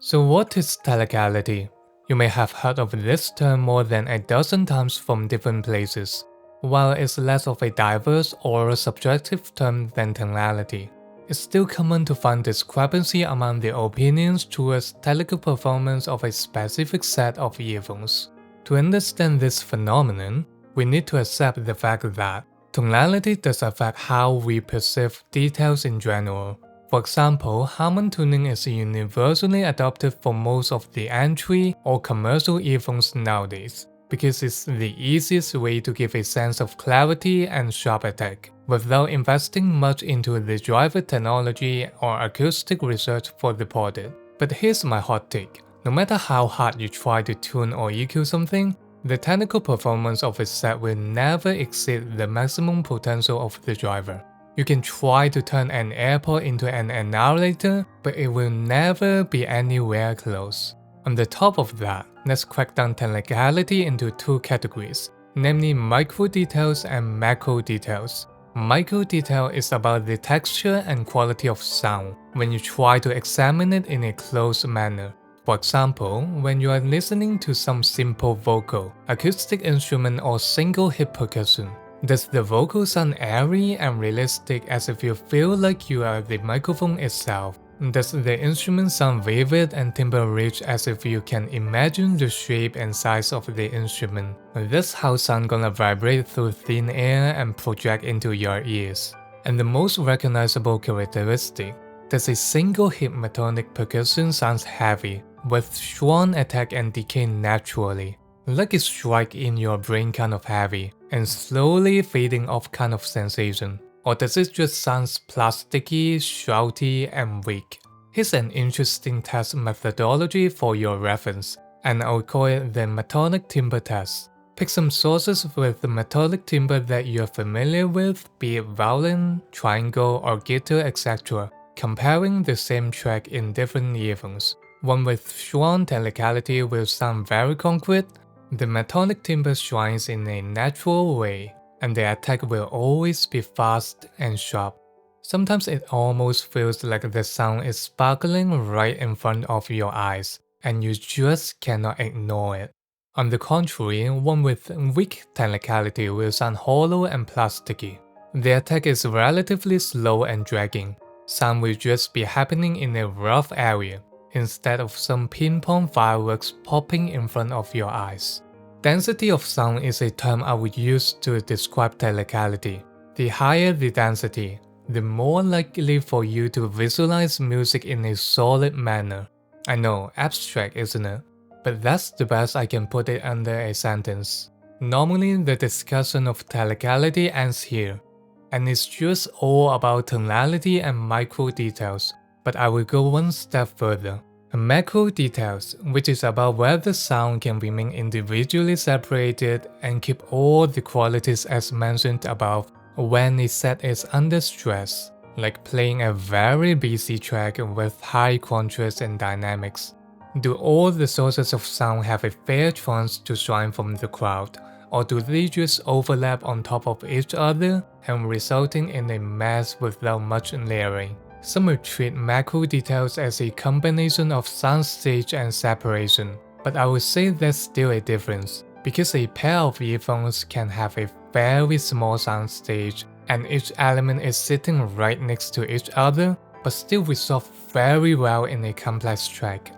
So what is technicality? You may have heard of this term more than a dozen times from different places. While it's less of a diverse or subjective term than tonality, it's still common to find discrepancy among the opinions towards technical performance of a specific set of earphones. To understand this phenomenon, we need to accept the fact that tonality does affect how we perceive details in general. For example, harmon tuning is universally adopted for most of the entry or commercial earphones nowadays, because it's the easiest way to give a sense of clarity and sharp attack, without investing much into the driver technology or acoustic research for the product. But here's my hot take. No matter how hard you try to tune or EQ something, the technical performance of a set will never exceed the maximum potential of the driver. You can try to turn an airport into an annihilator, but it will never be anywhere close. On the top of that, let's crack down technicality into two categories, namely micro details and macro details. Micro detail is about the texture and quality of sound when you try to examine it in a close manner. For example, when you are listening to some simple vocal, acoustic instrument or single hit percussion, does the vocal sound airy and realistic as if you feel like you are the microphone itself? Does the instrument sound vivid and timbre-rich as if you can imagine the shape and size of the instrument? That's how sound gonna vibrate through thin air and project into your ears. And the most recognizable characteristic, does a single hit metonic percussion sounds heavy, with strong attack and decay naturally, like a strike in your brain kind of heavy, and slowly fading off kind of sensation? Or does it just sound plasticky, shouty, and weak? Here's an interesting test methodology for your reference, and I'll call it the metonic timbre test. Pick some sources with the metonic timbre that you're familiar with, be it violin, triangle, or guitar, etc., comparing the same track in different earphones. One with strong technicality will sound very concrete. The metonic timbre shines in a natural way, and the attack will always be fast and sharp. Sometimes it almost feels like the sound is sparkling right in front of your eyes, and you just cannot ignore it. On the contrary, one with weak technicality will sound hollow and plasticky. The attack is relatively slow and dragging. Sound will just be happening in a rough area, instead of some pinpoint fireworks popping in front of your eyes. Density of sound is a term I would use to describe technicality. The higher the density, the more likely for you to visualize music in a solid manner. I know, abstract, isn't it? But that's the best I can put it under a sentence. Normally, the discussion of technicality ends here, and it's just all about tonality and micro details, but I will go one step further. Macro details, which is about where the sound can remain individually separated and keep all the qualities as mentioned above when a set is under stress, like playing a very busy track with high contrast and dynamics. Do all the sources of sound have a fair chance to shine from the crowd, or do they just overlap on top of each other and resulting in a mess without much layering? Some will treat macro details as a combination of soundstage and separation, but I would say there's still a difference, because a pair of earphones can have a very small soundstage and each element is sitting right next to each other, but still resolve very well in a complex track.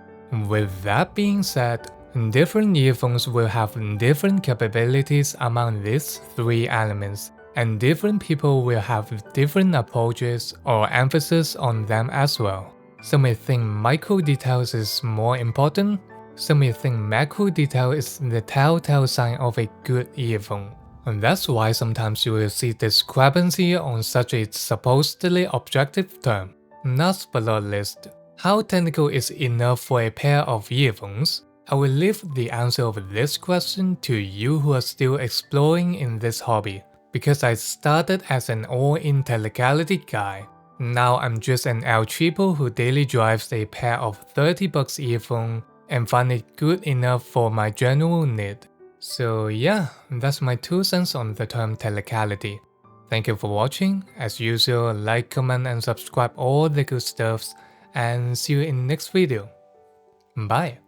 With that being said, different earphones will have different capabilities among these three elements, and different people will have different approaches or emphasis on them as well. Some may think micro details is more important, some may think macro detail is the telltale sign of a good earphone. And that's why sometimes you will see discrepancy on such a supposedly objective term. Last but not least, how technical is enough for a pair of earphones? I will leave the answer of this question to you who are still exploring in this hobby, because I started as an all-in technicality guy. Now I'm just an El Cheapo who daily drives a pair of $30 earphone and find it good enough for my general need. So yeah, that's my 2 cents on the term technicality. Thank you for watching. As usual, like, comment and subscribe all the good stuffs, and see you in the next video. Bye!